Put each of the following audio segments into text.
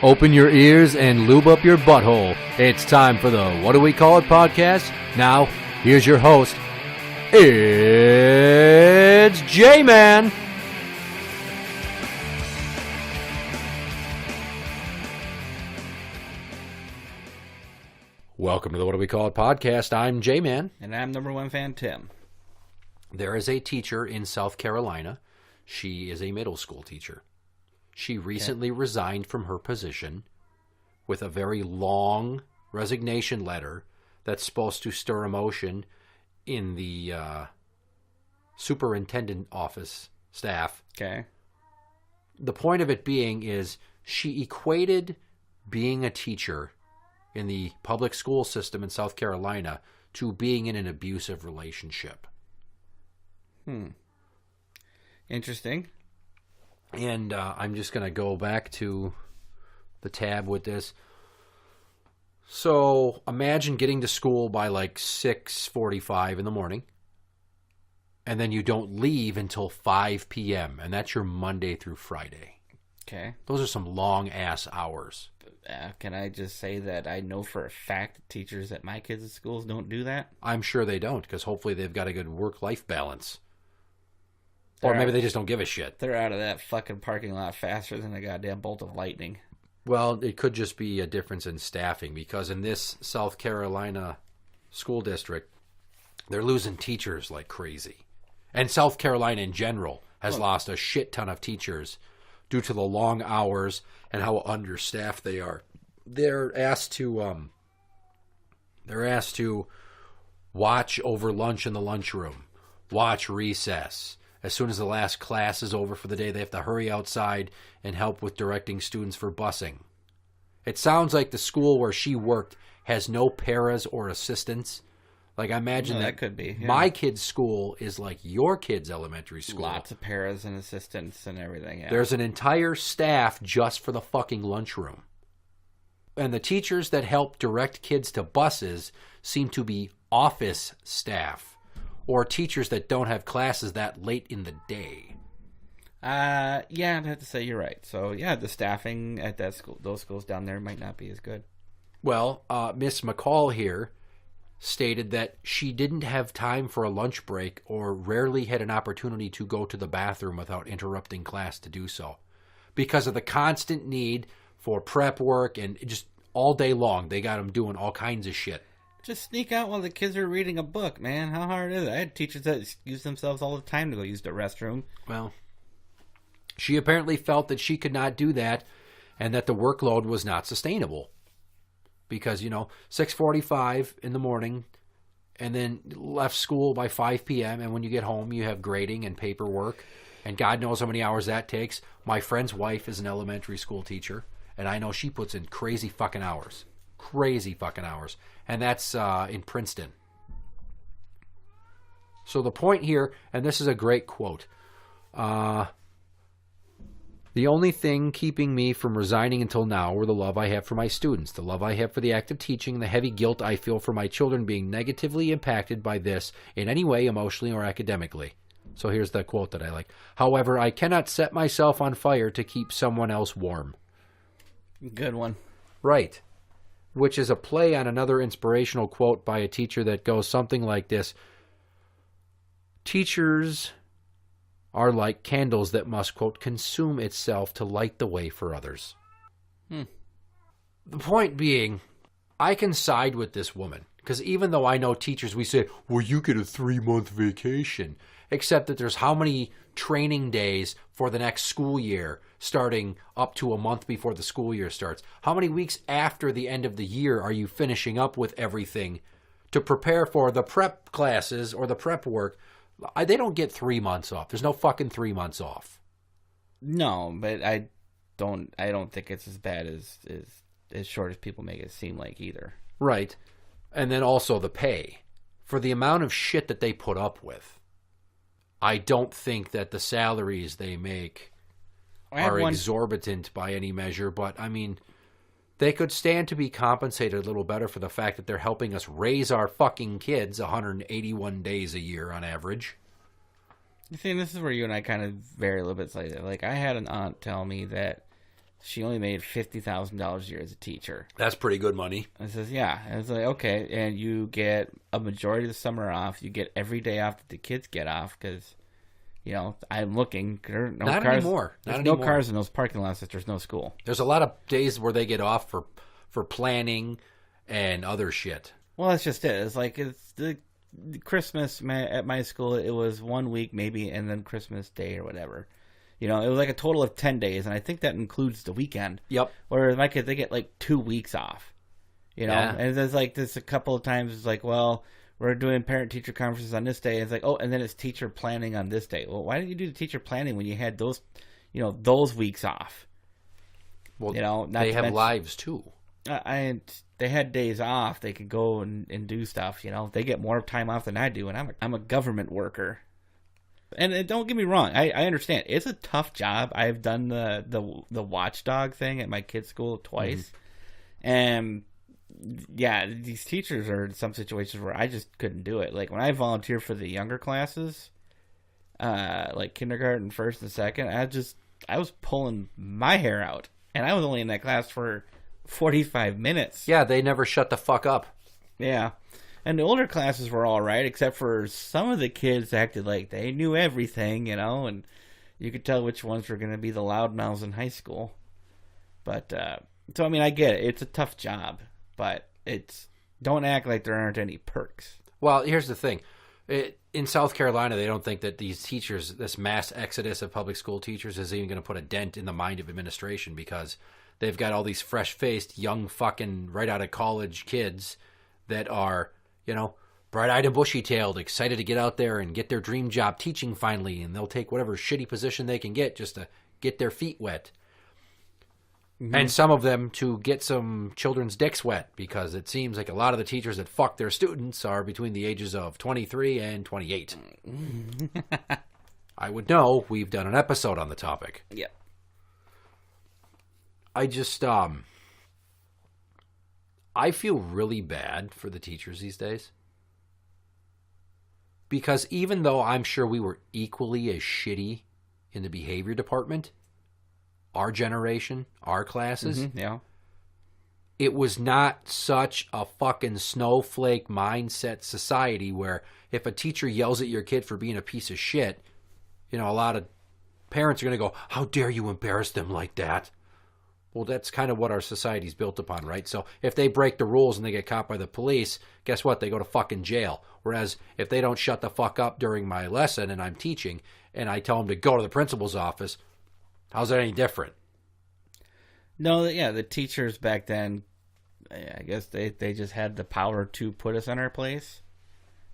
Open your ears and lube up your butthole. It's time for the What Do We Call It podcast. Now, here's your host. It's Jmann. Welcome to the What Do We Call It podcast. I'm Jmann. And I'm number one fan, Tim. There is a teacher in South Carolina. She is a middle school teacher. She recently resigned from her position with a very long resignation letter that's supposed to stir emotion in the superintendent office staff. Okay. The point of it being is she equated being a teacher in the public school system in South Carolina to being in an abusive relationship. Interesting. And I'm just going to go back to the tab with this. So imagine getting to school by like 6:45 in the morning, and then you don't leave until 5 p.m., and that's your Monday through Friday. Okay. Those are some long-ass hours. Can I just say that I know for a fact teachers at my kids' schools don't do that? I'm sure they don't, because hopefully they've got a good work-life balance. Or maybe they just don't give a shit. They're out of that fucking parking lot faster than a goddamn bolt of lightning. Well, it could just be a difference in staffing, because in this South Carolina school district, they're losing teachers like crazy. And South Carolina in general has lost a shit ton of teachers due to the long hours and how understaffed they are. They're asked to watch over lunch in the lunchroom, watch recess. As soon as the last class is over for the day, they have to hurry outside and help with directing students for busing. It sounds like the school where she worked has no paras or assistants. Like, I imagine that could be. Yeah. My kid's school is like your kid's elementary school. Lots of paras and assistants and everything. Yeah. There's an entire staff just for the fucking lunchroom. And the teachers that help direct kids to buses seem to be office staff. Or teachers that don't have classes that late in the day. Yeah, I'd have to say you're right. So, yeah, the staffing at that school, those schools down there might not be as good. Well, Miss McCall here stated that she didn't have time for a lunch break or rarely had an opportunity to go to the bathroom without interrupting class to do so. Because of the constant need for prep work and just all day long, they got them doing all kinds of shit. Just sneak out while the kids are reading a book, man. How hard is it? I had teachers that excuse themselves all the time to go use the restroom. Well, she apparently felt that she could not do that and that the workload was not sustainable. Because, 6:45 in the morning and then left school by 5 p.m. And when you get home, you have grading and paperwork. And God knows how many hours that takes. My friend's wife is an elementary school teacher. And I know she puts in crazy fucking hours. And that's in Princeton. So the point here, and this is a great quote, the only thing keeping me from resigning until now were the love I have for my students, the love I have for the act of teaching, and the heavy guilt I feel for my children being negatively impacted by this in any way, emotionally or academically. So here's the quote that I like. However, I cannot set myself on fire to keep someone else warm. Good one. Right. Which is a play on another inspirational quote by a teacher that goes something like this. Teachers are like candles that must, quote, consume itself to light the way for others. The point being, I can side with this woman. Because even though I know teachers, we say, well, you get a 3-month vacation. Except that there's how many training days for the next school year starting up to a month before the school year starts? How many weeks after the end of the year are you finishing up with everything to prepare for the prep classes or the prep work? They don't get 3 months off. There's no fucking 3 months off. No, but I don't think it's as bad as short as people make it seem like either. Right. And then also the pay. For the amount of shit that they put up with, I don't think that the salaries they make are exorbitant by any measure, but I mean, they could stand to be compensated a little better for the fact that they're helping us raise our fucking kids 181 days a year on average. You see, this is where you and I kind of vary a little bit slightly. Like, I had an aunt tell me that She only made $50,000 a year as a teacher. That's pretty good money. I says, yeah. And it's like, okay, and you get a majority of the summer off. You get every day off that the kids get off because, I'm looking. There are no Not cars. anymore. There's Not no anymore. cars in those parking lots if there's no school. There's a lot of days where they get off for planning and other shit. Well, that's just it. It's like it's the Christmas at my school. It was 1 week maybe, and then Christmas Day or whatever. It was like a total of 10 days, and I think that includes the weekend. Yep. Whereas my kids, they get like 2 weeks off. Yeah. And there's like this a couple of times. It's like, well, we're doing parent-teacher conferences on this day. And it's like, oh, and then it's teacher planning on this day. Well, why didn't you do the teacher planning when you had those, those weeks off? Well, not they to have mention- lives too. They had days off. They could go and do stuff. They get more time off than I do, and I'm a government worker. And don't get me wrong, I understand it's a tough job. I've done the watchdog thing at my kids' school twice, and yeah, these teachers are in some situations where I just couldn't do it. Like when I volunteered for the younger classes, like kindergarten, first and second, I was pulling my hair out, and I was only in that class for 45 minutes. Yeah, they never shut the fuck up. Yeah. And the older classes were all right, except for some of the kids acted like they knew everything, and you could tell which ones were going to be the loudmouths in high school. But, so, I mean, I get it. It's a tough job, but don't act like there aren't any perks. Well, here's the thing. In South Carolina, they don't think that these teachers, this mass exodus of public school teachers is even going to put a dent in the mind of administration because they've got all these fresh-faced, young fucking right out of college kids that are, bright-eyed and bushy-tailed, excited to get out there and get their dream job teaching finally, and they'll take whatever shitty position they can get just to get their feet wet. Mm-hmm. And some of them to get some children's dicks wet, because it seems like a lot of the teachers that fuck their students are between the ages of 23 and 28. I would know. We've done an episode on the topic. Yeah. I just, I feel really bad for the teachers these days. Because even though I'm sure we were equally as shitty in the behavior department, our generation, our classes, yeah, it was not such a fucking snowflake mindset society where if a teacher yells at your kid for being a piece of shit, a lot of parents are going to go, how dare you embarrass them like that? Well, that's kind of what our society's built upon, right? So if they break the rules and they get caught by the police, guess what? They go to fucking jail. Whereas if they don't shut the fuck up during my lesson and I'm teaching and I tell them to go to the principal's office, how's that any different? No, yeah, the teachers back then, I guess they just had the power to put us in our place.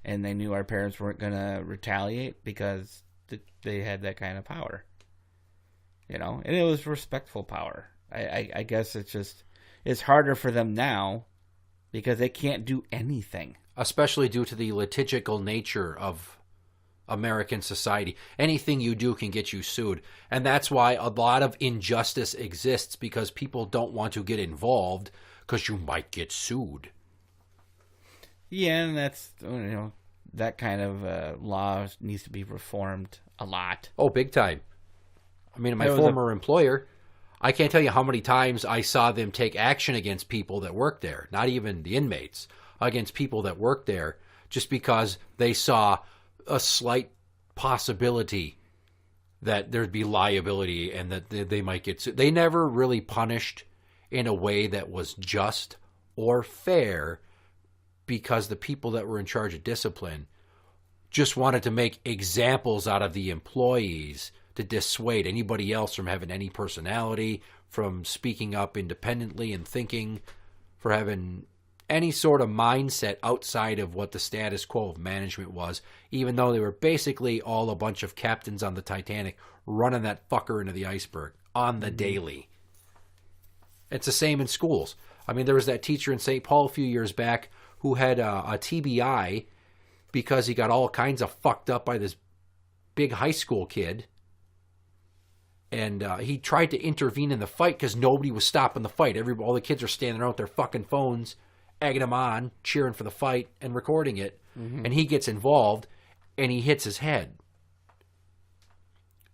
And they knew our parents weren't going to retaliate because they had that kind of power. And it was respectful power. I guess it's harder for them now because they can't do anything. Especially due to the litigical nature of American society. Anything you do can get you sued. And that's why a lot of injustice exists, because people don't want to get involved because you might get sued. Yeah, and that's, that kind of law needs to be reformed a lot. Oh, big time. I mean, my former employer, I can't tell you how many times I saw them take action against people that worked there, not even the inmates, against people that worked there, just because they saw a slight possibility that there'd be liability and that they might get sued. They never really punished in a way that was just or fair, because the people that were in charge of discipline just wanted to make examples out of the employees to dissuade anybody else from having any personality, from speaking up independently and thinking, for having any sort of mindset outside of what the status quo of management was, even though they were basically all a bunch of captains on the Titanic running that fucker into the iceberg on the daily. It's the same in schools. I mean, there was that teacher in St. Paul a few years back who had a TBI because he got all kinds of fucked up by this big high school kid. And he tried to intervene in the fight because nobody was stopping the fight. All the kids are standing around with their fucking phones, egging him on, cheering for the fight, and recording it. Mm-hmm. And he gets involved, and he hits his head.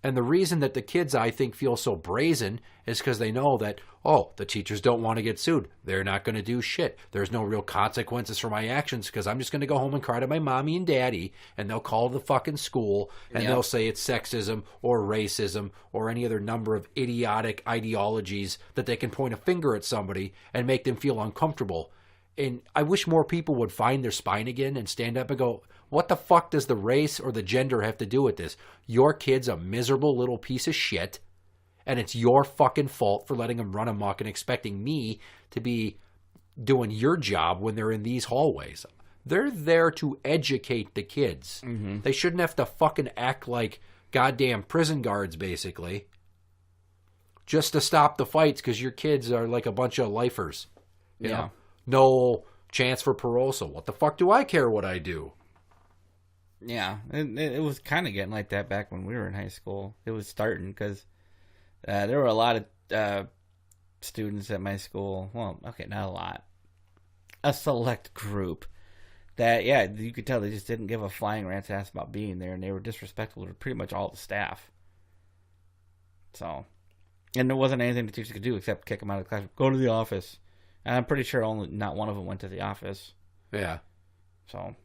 And the reason that the kids, I think, feel so brazen is because they know that, oh, the teachers don't want to get sued. They're not going to do shit. There's no real consequences for my actions because I'm just going to go home and cry to my mommy and daddy, and they'll call the fucking school, and they'll say it's sexism or racism or any other number of idiotic ideologies that they can point a finger at somebody and make them feel uncomfortable. And I wish more people would find their spine again and stand up and go, what the fuck does the race or the gender have to do with this? Your kid's a miserable little piece of shit, and it's your fucking fault for letting him run amok and expecting me to be doing your job when they're in these hallways. They're there to educate the kids. Mm-hmm. They shouldn't have to fucking act like goddamn prison guards, basically, just to stop the fights because your kids are like a bunch of lifers. You know? No chance for parole, so what the fuck do I care what I do? Yeah, it was kind of getting like that back when we were in high school. It was starting because there were a lot of students at my school. Well, okay, not a lot. A select group that, yeah, you could tell they just didn't give a flying rat's ass about being there, and they were disrespectful to pretty much all the staff. So, and there wasn't anything the teachers could do except kick them out of the classroom. Go to the office. And I'm pretty sure only not one of them went to the office. Yeah. So.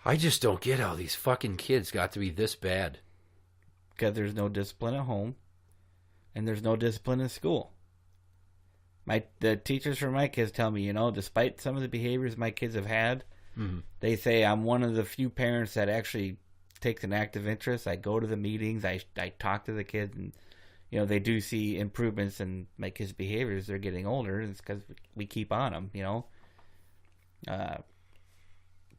I just don't get how these fucking kids got to be this bad. Because there's no discipline at home. And there's no discipline in school. The teachers for my kids tell me, despite some of the behaviors my kids have had, they say I'm one of the few parents that actually takes an active interest. I go to the meetings. I talk to the kids. And, they do see improvements in my kids' behaviors. They're getting older. It's because we keep on them,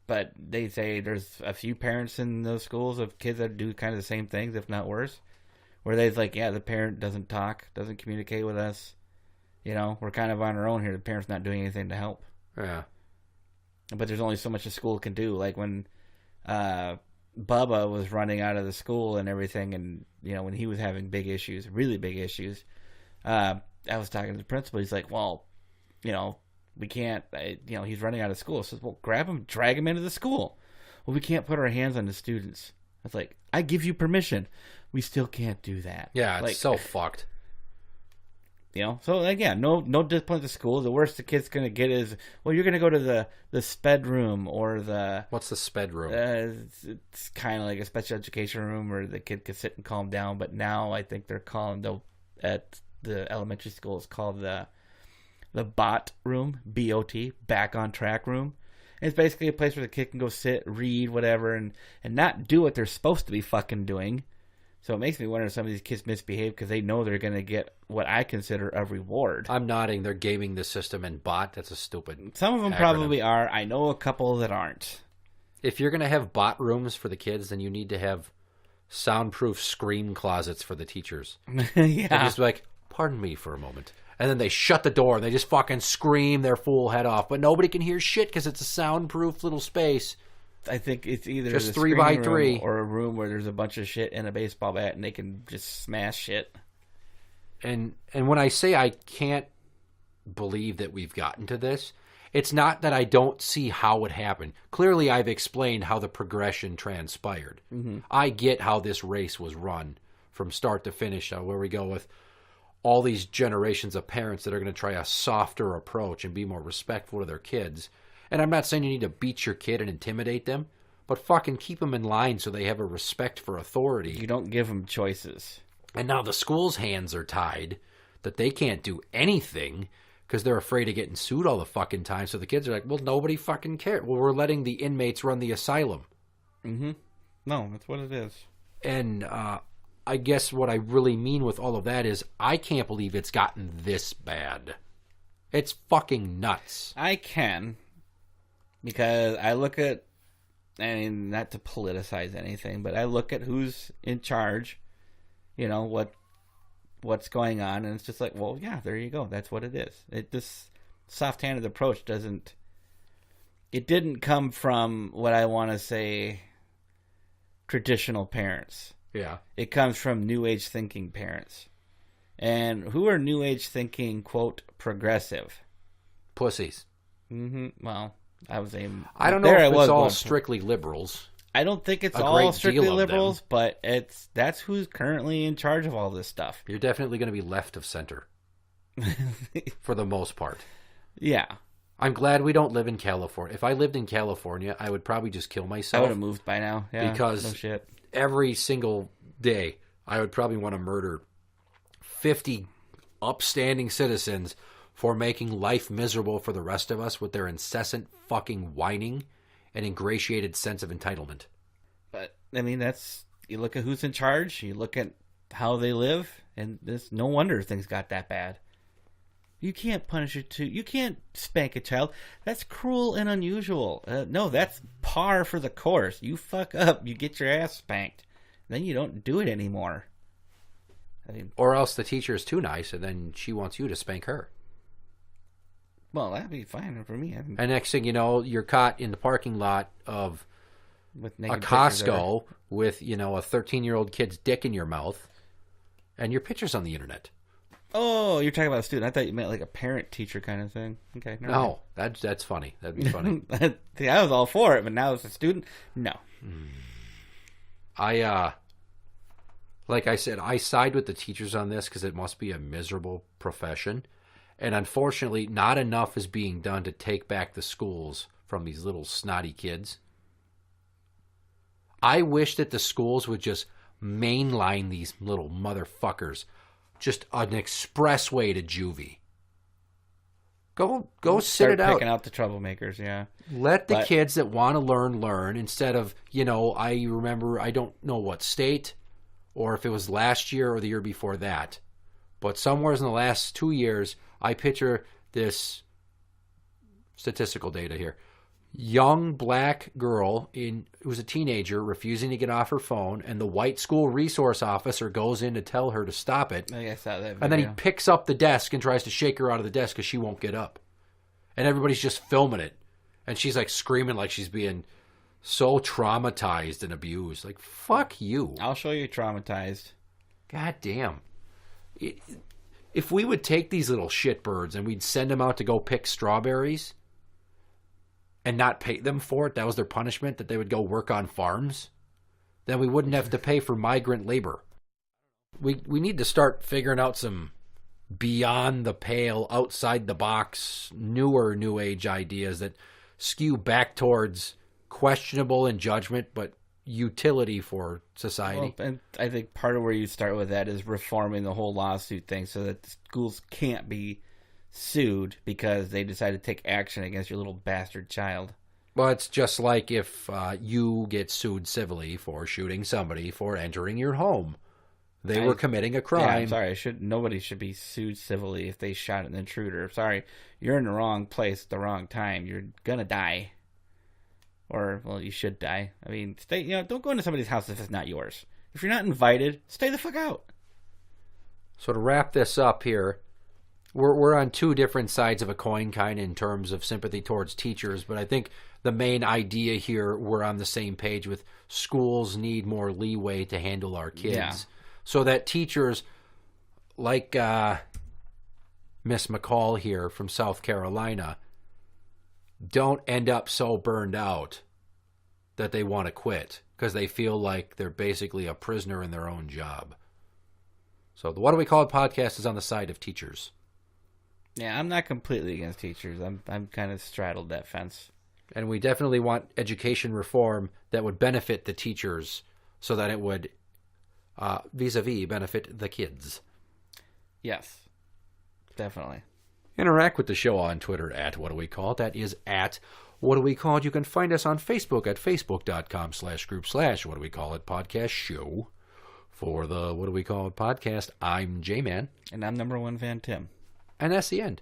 But they say there's a few parents in those schools of kids that do kind of the same things, if not worse, where they're like, yeah, the parent doesn't talk, doesn't communicate with us. We're kind of on our own here. The parent's not doing anything to help. Yeah. But there's only so much a school can do. Like when Bubba was running out of the school and everything, and, when he was having big issues, really big issues, I was talking to the principal. He's like, well, we can't, he's running out of school. I says, well, grab him, drag him into the school. Well, we can't put our hands on the students. I was like, I give you permission. We still can't do that. Yeah, it's so fucked. So again, no discipline at the school. The worst the kid's going to get is, well, you're going to go to the sped room or the... What's the sped room? It's kind of like a special education room where the kid can sit and calm down. But now I think they're calling, at the elementary school, it's called the BOT room, B-O-T, back on track room. And it's basically a place where the kid can go sit, read, whatever, and not do what they're supposed to be fucking doing. So it makes me wonder if some of these kids misbehave because they know they're going to get what I consider a reward. I'm nodding. They're gaming the system and bot. That's a stupid Some of them acronym. Probably are. I know a couple that aren't. If you're going to have bot rooms for the kids, then you need to have soundproof scream closets for the teachers. Yeah. They're just like, pardon me for a moment. And then they shut the door and they just fucking scream their fool head off. But nobody can hear shit because it's a soundproof little space. I think it's either just the 3x3 or a room where there's a bunch of shit and a baseball bat and they can just smash shit. And when I say I can't believe that we've gotten to this, it's not that I don't see how it happened. Clearly, I've explained how the progression transpired. Mm-hmm. I get how this race was run from start to finish, where we go with all these generations of parents that are going to try a softer approach and be more respectful to their kids. And I'm not saying you need to beat your kid and intimidate them, but fucking keep them in line so they have a respect for authority. You don't give them choices. And now the school's hands are tied that they can't do anything because they're afraid of getting sued all the fucking time. So the kids are like, well, nobody fucking cares. Well, we're letting the inmates run the asylum. Mm-hmm. No, that's what it is. And I guess what I really mean with all of that is I can't believe it's gotten this bad. It's fucking nuts. I can. Because I look at, not to politicize anything, but I look at who's in charge, what's going on, and it's just like, well, yeah, there you go. That's what it is. This soft-handed approach didn't come from what I want to say traditional parents. Yeah. It comes from New Age thinking parents. And who are New Age thinking, quote, progressive? Pussies. Mm-hmm. Well... I don't know if it's all strictly liberals. I don't think it's a all great strictly deal of liberals, them. but that's who's currently in charge of all this stuff. You're definitely going to be left of center for the most part. Yeah. I'm glad we don't live in California. If I lived in California, I would probably just kill myself. I would have moved by now. Yeah, because no shit. every single day, I would probably want to murder 50 upstanding citizens for making life miserable for the rest of us with their incessant fucking whining and ingratiated sense of entitlement. But, I mean, you look at who's in charge, you look at how they live, and it's no wonder things got that bad. You can't punish it too. You can't spank a child. That's cruel and unusual. No, that's par for the course. You fuck up, you get your ass spanked. Then you don't do it anymore. I mean, or else the teacher is too nice, and then she wants you to spank her. Well, that'd be fine for me. And next thing you know, you're caught in the parking lot of with a Costco with, a 13-year-old kid's dick in your mouth, and your picture's on the internet. Oh, you're talking about a student. I thought you meant like a parent-teacher kind of thing. Okay. No, that's funny. That'd be funny. See, I was all for it, but now as a student, no. Like I said, I side with the teachers on this because it must be a miserable profession. And unfortunately, not enough is being done to take back the schools from these little snotty kids. I wish that the schools would just mainline these little motherfuckers. Just an expressway to juvie. Go sit it out. Picking out the troublemakers, yeah. Let the kids that want to learn instead of, I remember, I don't know what state or if it was last year or the year before that, but somewhere in the last 2 years, I picture this statistical data here. Young black girl who was a teenager refusing to get off her phone, and the white school resource officer goes in to tell her to stop it. I saw that video. And then he picks up the desk and tries to shake her out of the desk because she won't get up. And everybody's just filming it. And she's like screaming like she's being so traumatized and abused. Like, fuck you. I'll show you traumatized. God damn. If we would take these little shitbirds and we'd send them out to go pick strawberries and not pay them for it, that was their punishment, that they would go work on farms, then we wouldn't have to pay for migrant labor. We need to start figuring out some beyond the pale, outside the box, newer new age ideas that skew back towards questionable in judgment, but utility for society. Well, and I think part of where you start with that is reforming the whole lawsuit thing so that the schools can't be sued because they decide to take action against your little bastard child. Well, it's just like if you get sued civilly for shooting somebody for entering your home. They were committing a crime. Yeah, I'm sorry. Nobody should be sued civilly if they shot an intruder. Sorry, you're in the wrong place at the wrong time. You're gonna die. Or, well, you should die. I mean, don't go into somebody's house if it's not yours. If you're not invited, stay the fuck out. So to wrap this up here, we're on two different sides of a coin kind in terms of sympathy towards teachers, but I think the main idea here, we're on the same page with schools need more leeway to handle our kids. Yeah. So that teachers like Miss McCall here from South Carolina don't end up so burned out that they want to quit because they feel like they're basically a prisoner in their own job. So the What Do We Call It podcast is on the side of teachers. Yeah, I'm not completely against teachers. I'm kind of straddled that fence. And we definitely want education reform that would benefit the teachers so that it would vis-a-vis benefit the kids. Yes, definitely. Interact with the show on Twitter at What Do We Call It. That is at What Do We Call It. You can find us on Facebook at facebook.com/group/What Do We Call It podcast show. For the What Do We Call It podcast, I'm Jmann. And I'm number one fan Tim. And that's the end.